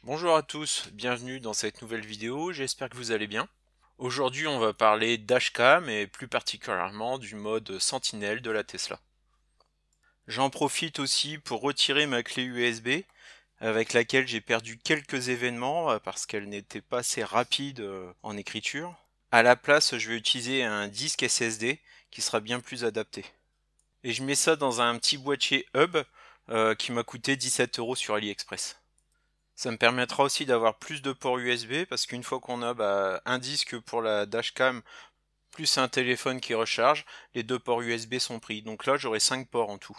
Bonjour à tous, bienvenue dans cette nouvelle vidéo, j'espère que vous allez bien. Aujourd'hui on va parler dashcam et plus particulièrement du mode sentinelle de la Tesla. J'en profite aussi pour retirer ma clé USB avec laquelle j'ai perdu quelques événements parce qu'elle n'était pas assez rapide en écriture. À la place je vais utiliser un disque SSD qui sera bien plus adapté. Et je mets ça dans un petit boîtier hub qui m'a coûté 17 € sur AliExpress. Ça me permettra aussi d'avoir plus de ports USB parce qu'une fois qu'on a un disque pour la dashcam plus un téléphone qui recharge, les deux ports USB sont pris. Donc là j'aurai 5 ports en tout.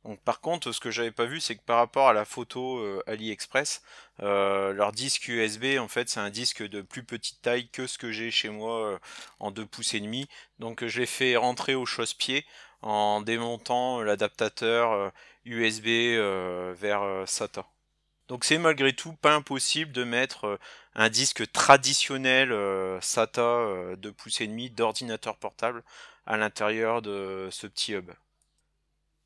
Donc par contre ce que j'avais pas vu c'est que par rapport à la photo AliExpress, leur disque USB en fait c'est un disque de plus petite taille que ce que j'ai chez moi en 2 pouces et demi. Donc je l'ai fait rentrer au chausse-pied en démontant l'adaptateur USB vers SATA. Donc c'est malgré tout pas impossible de mettre un disque traditionnel SATA 2 pouces et demi d'ordinateur portable à l'intérieur de ce petit hub.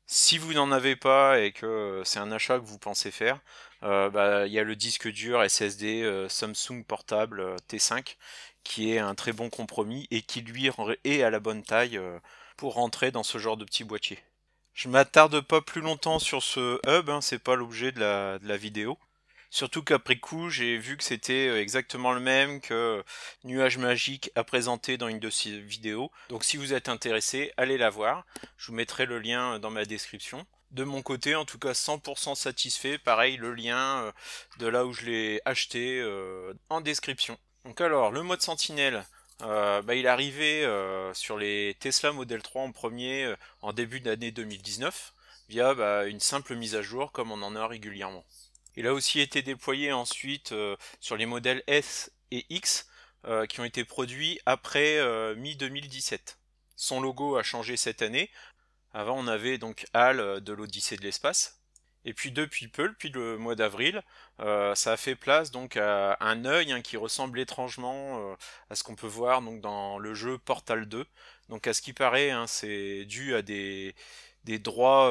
Si vous n'en avez pas et que c'est un achat que vous pensez faire, il y a le disque dur SSD Samsung portable T5 qui est un très bon compromis et qui lui est à la bonne taille pour rentrer dans ce genre de petit boîtier. Je m'attarde pas plus longtemps sur ce hub, hein, c'est pas l'objet de la vidéo. Surtout qu'après coup, j'ai vu que c'était exactement le même que Nuage Magique a présenté dans une de ses vidéos. Donc si vous êtes intéressé, allez la voir. Je vous mettrai le lien dans ma description. De mon côté, en tout cas 100% satisfait. Pareil, le lien de là où je l'ai acheté en description. Donc alors, le mode Sentinelle, il est arrivé sur les Tesla Model 3 en premier en début d'année 2019 via une simple mise à jour comme on en a régulièrement. Il a aussi été déployé ensuite sur les modèles S et X qui ont été produits après mi-2017. Son logo a changé cette année. Avant, on avait donc HAL de l'Odyssée de l'espace. Et puis depuis peu, depuis le mois d'avril, ça a fait place donc à un œil qui ressemble étrangement à ce qu'on peut voir donc dans le jeu Portal 2. Donc à ce qui paraît, c'est dû à des droits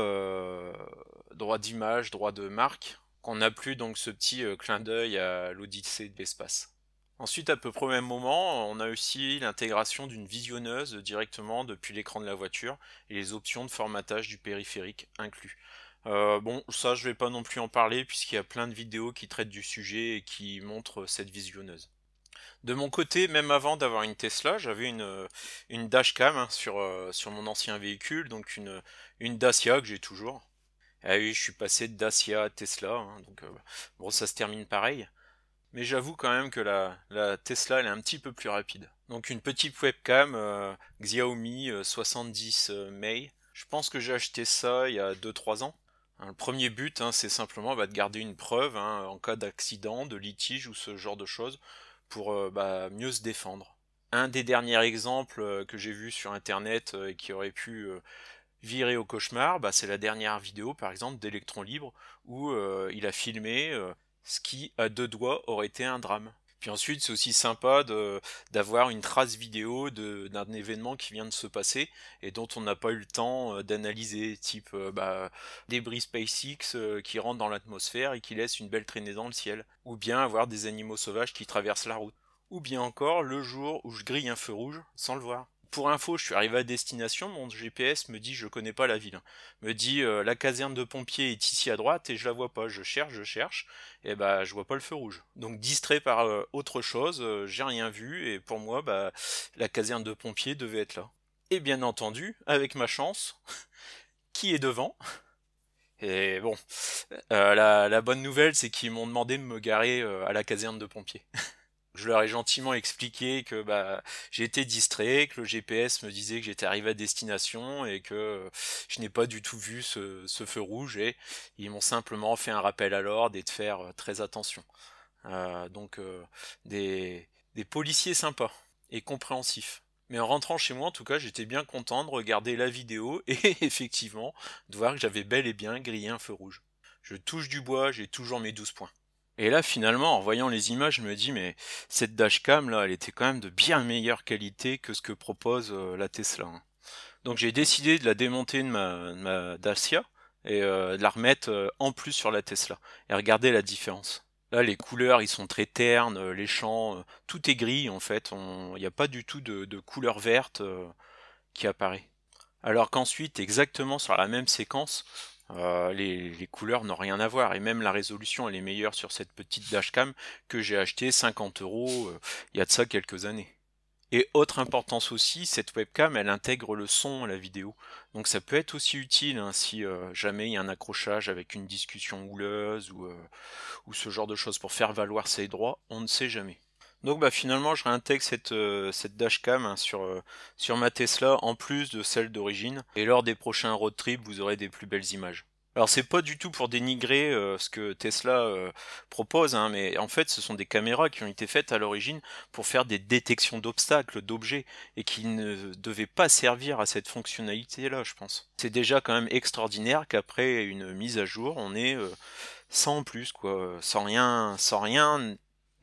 d'image, droits de marque, qu'on n'a plus donc ce petit clin d'œil à l'Odyssée de l'espace. Ensuite, à peu près au même moment, on a aussi l'intégration d'une visionneuse directement depuis l'écran de la voiture et les options de formatage du périphérique inclus. Bon, ça je vais pas non plus en parler puisqu'il y a plein de vidéos qui traitent du sujet et qui montrent cette visionneuse. De mon côté, même avant d'avoir une Tesla, j'avais une dashcam sur mon ancien véhicule, donc une Dacia que j'ai toujours. Ah oui, je suis passé de Dacia à Tesla, donc bon, ça se termine pareil. Mais j'avoue quand même que la Tesla elle est un petit peu plus rapide. Donc une petite webcam Xiaomi 70 Mei. Je pense que j'ai acheté ça il y a 2-3 ans. Le premier but, c'est simplement de garder une preuve en cas d'accident, de litige ou ce genre de choses pour mieux se défendre. Un des derniers exemples que j'ai vu sur internet et qui aurait pu virer au cauchemar, c'est la dernière vidéo par exemple d'Electron Libre où il a filmé ce qui à deux doigts aurait été un drame. Puis ensuite c'est aussi sympa d'avoir une trace vidéo d'un événement qui vient de se passer et dont on n'a pas eu le temps d'analyser, type débris SpaceX qui rentrent dans l'atmosphère et qui laissent une belle traînée dans le ciel, ou bien avoir des animaux sauvages qui traversent la route, ou bien encore le jour où je grille un feu rouge sans le voir. Pour info, je suis arrivé à destination, mon GPS me dit je connais pas la ville. Me dit la caserne de pompiers est ici à droite et je la vois pas. Je cherche, et je vois pas le feu rouge. Donc distrait par autre chose, j'ai rien vu et pour moi la caserne de pompiers devait être là. Et bien entendu, avec ma chance, qui est devant? Et bon, la bonne nouvelle c'est qu'ils m'ont demandé de me garer à la caserne de pompiers. Je leur ai gentiment expliqué que j'ai été distrait, que le GPS me disait que j'étais arrivé à destination et que je n'ai pas du tout vu ce feu rouge et ils m'ont simplement fait un rappel à l'ordre et de faire très attention. Donc des policiers sympas et compréhensifs. Mais en rentrant chez moi, en tout cas, j'étais bien content de regarder la vidéo et effectivement de voir que j'avais bel et bien grillé un feu rouge. Je touche du bois, j'ai toujours mes 12 points. Et là, finalement, en voyant les images, je me dis, mais cette dashcam là, elle était quand même de bien meilleure qualité que ce que propose la Tesla, hein. Donc j'ai décidé de la démonter de ma Dacia et de la remettre en plus sur la Tesla. Et regardez la différence. Là, les couleurs, ils sont très ternes, les champs, tout est gris en fait. Il n'y a pas du tout de couleur verte qui apparaît. Alors qu'ensuite, exactement sur la même séquence, les couleurs n'ont rien à voir. Et même la résolution, elle est meilleure sur cette petite dashcam que j'ai acheté 50 euros il y a de ça quelques années. Et autre importance aussi, cette webcam, elle intègre le son à la vidéo. Donc ça peut être aussi utile hein, si jamais il y a un accrochage avec une discussion houleuse ou ce genre de choses pour faire valoir ses droits, on ne sait jamais. Donc bah finalement je réintègre cette dashcam hein, sur ma Tesla en plus de celle d'origine. Et lors des prochains road trips, vous aurez des plus belles images. Alors c'est pas du tout pour dénigrer ce que Tesla propose, hein, mais en fait ce sont des caméras qui ont été faites à l'origine pour faire des détections d'obstacles, d'objets, et qui ne devaient pas servir à cette fonctionnalité-là, je pense. C'est déjà quand même extraordinaire qu'après une mise à jour, on ait sans plus, quoi, sans rien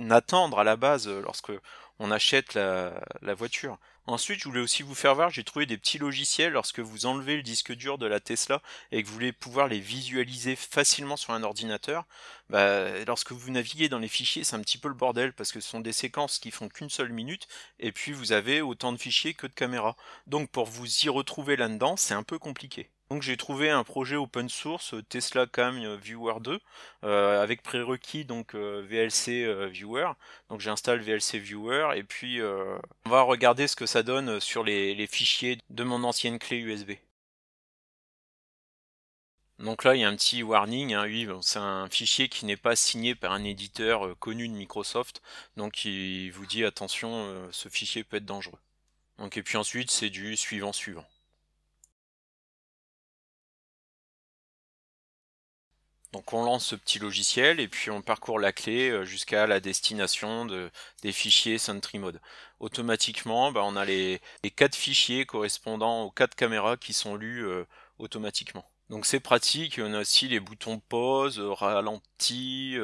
attendre à la base lorsque on achète la voiture. Ensuite, je voulais aussi vous faire voir, j'ai trouvé des petits logiciels lorsque vous enlevez le disque dur de la Tesla et que vous voulez pouvoir les visualiser facilement sur un ordinateur. Bah, lorsque vous naviguez dans les fichiers, c'est un petit peu le bordel parce que ce sont des séquences qui font qu'une seule minute et puis vous avez autant de fichiers que de caméras. Donc pour vous y retrouver là-dedans, c'est un peu compliqué. Donc j'ai trouvé un projet open source Tesla Cam Viewer 2 avec prérequis donc VLC Viewer. Donc j'installe VLC Viewer et puis on va regarder ce que ça donne sur les fichiers de mon ancienne clé USB. Donc là il y a un petit warning, hein, oui, bon, c'est un fichier qui n'est pas signé par un éditeur connu de Microsoft, donc il vous dit attention, ce fichier peut être dangereux. Donc et puis ensuite c'est du suivant. Donc on lance ce petit logiciel et puis on parcourt la clé jusqu'à la destination des fichiers Sentry Mode. Automatiquement, bah, on a les 4 fichiers correspondant aux 4 caméras qui sont lus automatiquement. Donc c'est pratique, on a aussi les boutons pause, ralenti,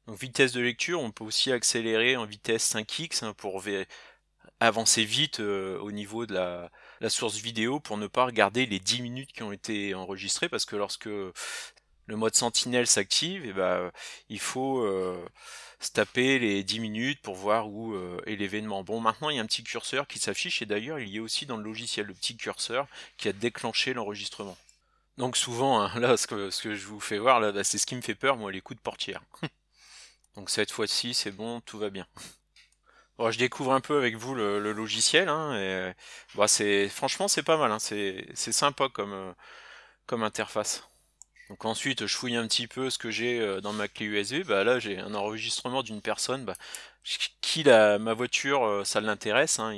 donc vitesse de lecture, on peut aussi accélérer en vitesse 5x hein, pour avancer vite au niveau de la source vidéo pour ne pas regarder les 10 minutes qui ont été enregistrées parce que lorsque le mode sentinelle s'active, et bah, il faut se taper les 10 minutes pour voir où est l'événement. Bon, maintenant il y a un petit curseur qui s'affiche et d'ailleurs il y a aussi dans le logiciel le petit curseur qui a déclenché l'enregistrement. Donc souvent, hein, là, ce que je vous fais voir, là, bah, c'est ce qui me fait peur, moi, les coups de portière. Donc cette fois-ci, c'est bon, tout va bien. Bon, je découvre un peu avec vous le logiciel, hein, et bah, franchement, c'est pas mal, hein, c'est sympa comme interface. Donc ensuite, je fouille un petit peu ce que j'ai dans ma clé USB. Bah là, j'ai un enregistrement d'une personne bah, qui ma voiture, ça l'intéresse. Hein.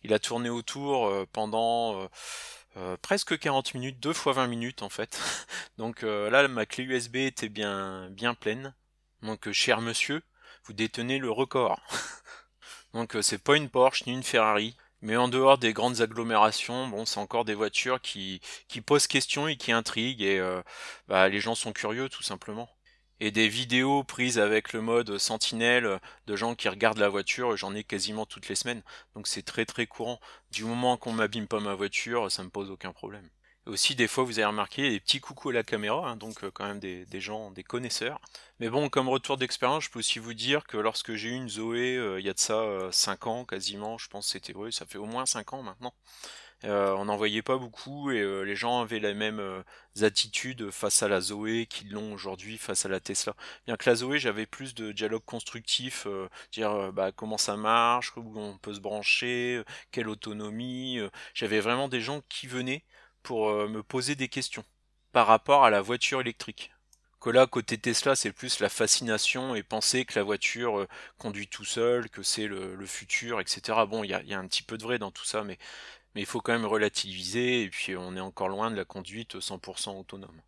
Il a tourné autour pendant presque 40 minutes, 2 fois 20 minutes en fait. Donc là, ma clé USB était bien pleine. Donc cher monsieur, vous détenez le record. Donc c'est pas une Porsche ni une Ferrari. Mais en dehors des grandes agglomérations, bon, c'est encore des voitures qui posent question et qui intriguent et bah, les gens sont curieux tout simplement. Et des vidéos prises avec le mode sentinelle de gens qui regardent la voiture, j'en ai quasiment toutes les semaines. Donc c'est très courant. Du moment qu'on m'abîme pas ma voiture, ça me pose aucun problème. Aussi, des fois, vous avez remarqué des petits coucous à la caméra, hein, donc quand même des gens, des connaisseurs. Mais bon, comme retour d'expérience, je peux aussi vous dire que lorsque j'ai eu une Zoé, il y a de ça 5 ans quasiment, je pense que c'était, oui, ça fait au moins 5 ans maintenant. On n'en voyait pas beaucoup et les gens avaient les mêmes attitudes face à la Zoé qu'ils l'ont aujourd'hui face à la Tesla. Bien que la Zoé, j'avais plus de dialogue constructif, dire bah, comment ça marche, où on peut se brancher, quelle autonomie. J'avais vraiment des gens qui venaient pour me poser des questions par rapport à la voiture électrique. Que là, côté Tesla, c'est plus la fascination et penser que la voiture conduit tout seul, que c'est le futur, etc. Bon, il y a un petit peu de vrai dans tout ça, mais il faut quand même relativiser, et puis on est encore loin de la conduite 100% autonome.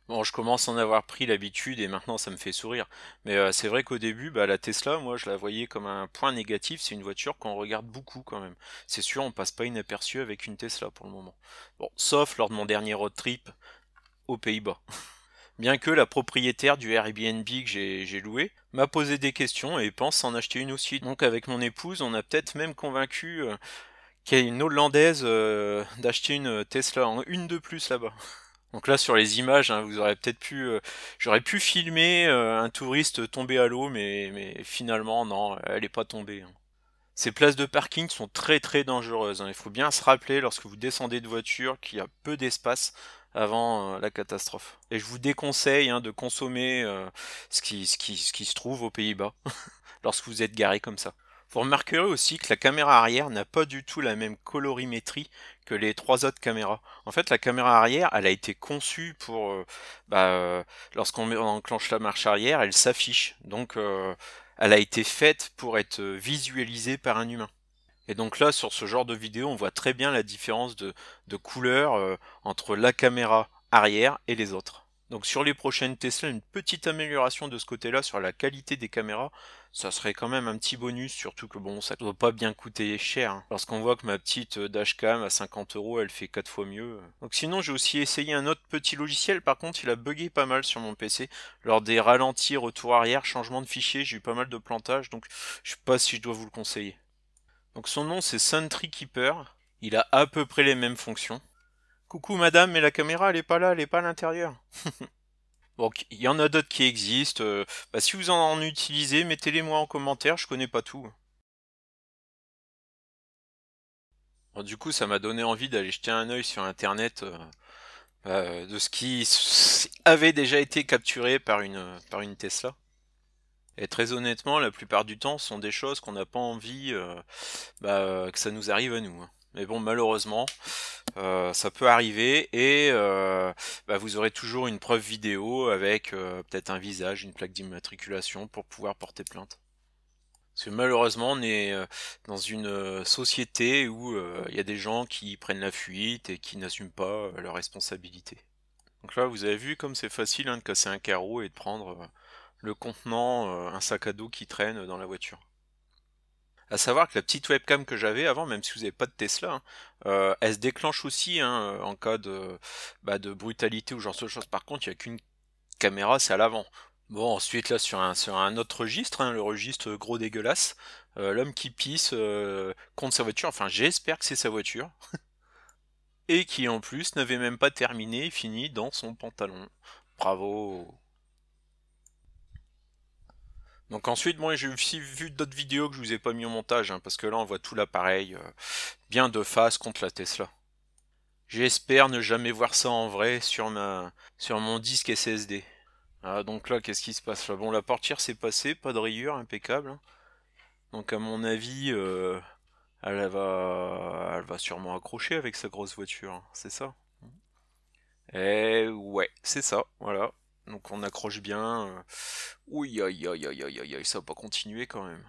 Bon, je commence à en avoir pris l'habitude et maintenant ça me fait sourire. Mais c'est vrai qu'au début, bah, la Tesla, moi je la voyais comme un point négatif, c'est une voiture qu'on regarde beaucoup quand même. C'est sûr, on passe pas inaperçu avec une Tesla pour le moment. Bon, sauf lors de mon dernier road trip aux Pays-Bas. Bien que la propriétaire du Airbnb que j'ai loué m'a posé des questions et pense en acheter une aussi. Donc avec mon épouse, on a peut-être même convaincu qu'il y a une Hollandaise d'acheter une Tesla en une de plus là-bas. Donc là sur les images, hein, vous aurez peut-être j'aurais pu filmer un touriste tombé à l'eau, mais finalement non, elle est pas tombée, hein. Ces places de parking sont très très dangereuses, hein. Il faut bien se rappeler lorsque vous descendez de voiture qu'il y a peu d'espace avant la catastrophe. Et je vous déconseille, hein, de consommer ce qui se trouve aux Pays-Bas lorsque vous êtes garé comme ça. Vous remarquerez aussi que la caméra arrière n'a pas du tout la même colorimétrie que les trois autres caméras. En fait, la caméra arrière, elle a été conçue pour, lorsqu'on enclenche la marche arrière, elle s'affiche. Donc, elle a été faite pour être visualisée par un humain. Et donc là, sur ce genre de vidéo, on voit très bien la différence de couleur entre la caméra arrière et les autres. Donc sur les prochaines Tesla, une petite amélioration de ce côté-là sur la qualité des caméras, ça serait quand même un petit bonus, surtout que bon, ça ne doit pas bien coûter cher, hein. Lorsqu'on voit que ma petite dashcam à 50 euros, elle fait 4 fois mieux. Donc sinon, j'ai aussi essayé un autre petit logiciel, par contre, il a bugué pas mal sur mon PC. Lors des ralentis, retour arrière, changement de fichier, j'ai eu pas mal de plantage, donc je sais pas si je dois vous le conseiller. Donc son nom c'est Sentry Keeper, il a à peu près les mêmes fonctions. Coucou madame, mais la caméra elle est pas là, elle est pas à l'intérieur. Bon, il y en a d'autres qui existent, si vous en utilisez, mettez-les moi en commentaire, je connais pas tout. Bon, du coup ça m'a donné envie d'aller jeter un œil sur internet de ce qui avait déjà été capturé par une Tesla. Et très honnêtement, la plupart du temps, ce sont des choses qu'on n'a pas envie que ça nous arrive à nous, hein. Mais bon, malheureusement, ça peut arriver et vous aurez toujours une preuve vidéo avec peut-être un visage, une plaque d'immatriculation pour pouvoir porter plainte. Parce que malheureusement, on est dans une société où il y a des gens qui prennent la fuite et qui n'assument pas leurs responsabilités. Donc là, vous avez vu comme c'est facile, hein, de casser un carreau et de prendre le contenant, un sac à dos qui traîne dans la voiture. À savoir que la petite webcam que j'avais avant, même si vous n'avez pas de Tesla, hein, elle se déclenche aussi, hein, en cas de brutalité ou genre de choses. Par contre, il n'y a qu'une caméra, c'est à l'avant. Bon, ensuite là sur un autre registre, hein, le registre gros dégueulasse, l'homme qui pisse contre sa voiture, enfin j'espère que c'est sa voiture, et qui en plus n'avait même pas terminé et fini dans son pantalon. Bravo. Donc ensuite, moi j'ai aussi vu d'autres vidéos que je vous ai pas mis au montage, hein, parce que là on voit tout l'appareil bien de face contre la Tesla. J'espère ne jamais voir ça en vrai sur mon disque SSD. Ah, donc là, qu'est-ce qui se passe là? Bon, la portière s'est passée, pas de rayure, impeccable, hein. Donc à mon avis, elle va sûrement accrocher avec sa grosse voiture, hein, c'est ça? Eh ouais, c'est ça, voilà. Donc on accroche bien. Oui, aïe aïe aïe aïe aïe aïe, ça va pas continuer quand même.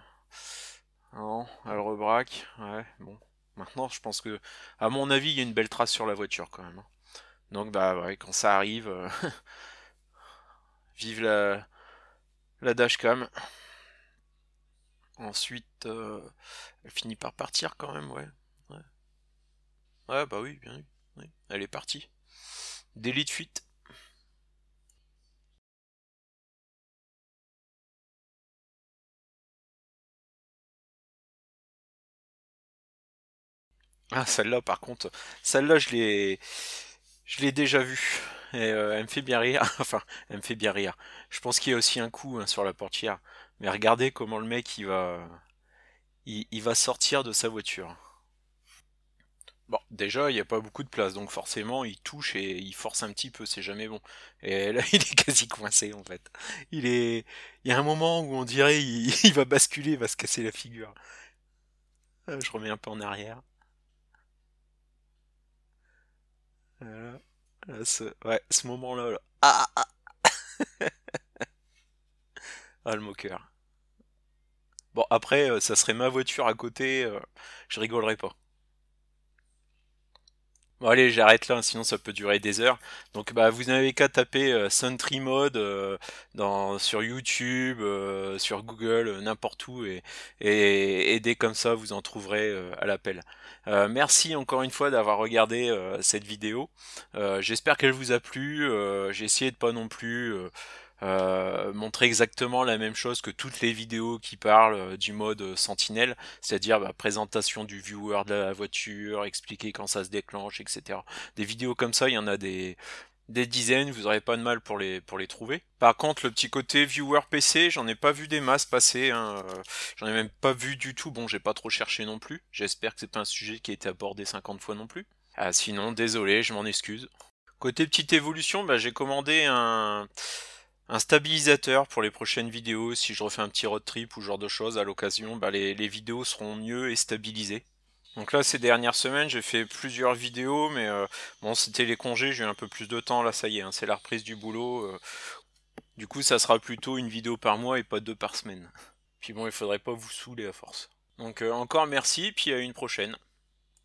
Non, elle rebraque, ouais, bon. Maintenant, je pense que, à mon avis, il y a une belle trace sur la voiture quand même, hein. Donc bah ouais, quand ça arrive, vive la dashcam. Ensuite, elle finit par partir quand même, ouais. Ouais, ouais bah oui, bien vu. Oui. Elle est partie. Délit de fuite. Ah, celle-là, par contre, celle-là, je l'ai déjà vue. Et elle me fait bien rire. Enfin, elle me fait bien rire. Je pense qu'il y a aussi un coup, hein, sur la portière. Mais regardez comment le mec, il va sortir de sa voiture. Bon, déjà, il n'y a pas beaucoup de place, donc forcément, il touche et il force un petit peu, c'est jamais bon. Et là, il est quasi coincé, en fait. Il y a un moment où on dirait il va basculer, il va se casser la figure. Je remets un peu en arrière. Voilà. Là, ouais, ce moment-là, là. Ah, ah, ah, le moqueur. Bon, après, ça serait ma voiture à côté, je rigolerais pas. Bon allez, j'arrête là, sinon ça peut durer des heures. Donc bah vous n'avez qu'à taper Sentry Mode sur YouTube, sur Google, n'importe où et dès comme ça vous en trouverez à l'appel. Merci encore une fois d'avoir regardé cette vidéo. J'espère qu'elle vous a plu. J'ai essayé de pas non plus montrer exactement la même chose que toutes les vidéos qui parlent du mode sentinelle, c'est-à-dire présentation du viewer de la voiture, expliquer quand ça se déclenche, etc. Des vidéos comme ça, il y en a des dizaines, vous n'aurez pas de mal pour les trouver. Par contre, le petit côté viewer PC, j'en ai pas vu des masses passer, hein, j'en ai même pas vu du tout. Bon, j'ai pas trop cherché non plus. J'espère que c'est pas un sujet qui a été abordé 50 fois non plus. Ah, sinon, désolé, je m'en excuse. Côté petite évolution, bah, j'ai commandé un stabilisateur pour les prochaines vidéos. Si je refais un petit road trip ou ce genre de choses à l'occasion, bah, les vidéos seront mieux et stabilisées. Donc là, ces dernières semaines, j'ai fait plusieurs vidéos, mais bon, c'était les congés, j'ai eu un peu plus de temps, là, ça y est, hein, c'est la reprise du boulot. Du coup, ça sera plutôt une vidéo par mois et pas deux par semaine. Puis bon, il faudrait pas vous saouler à force. Donc encore merci, puis à une prochaine.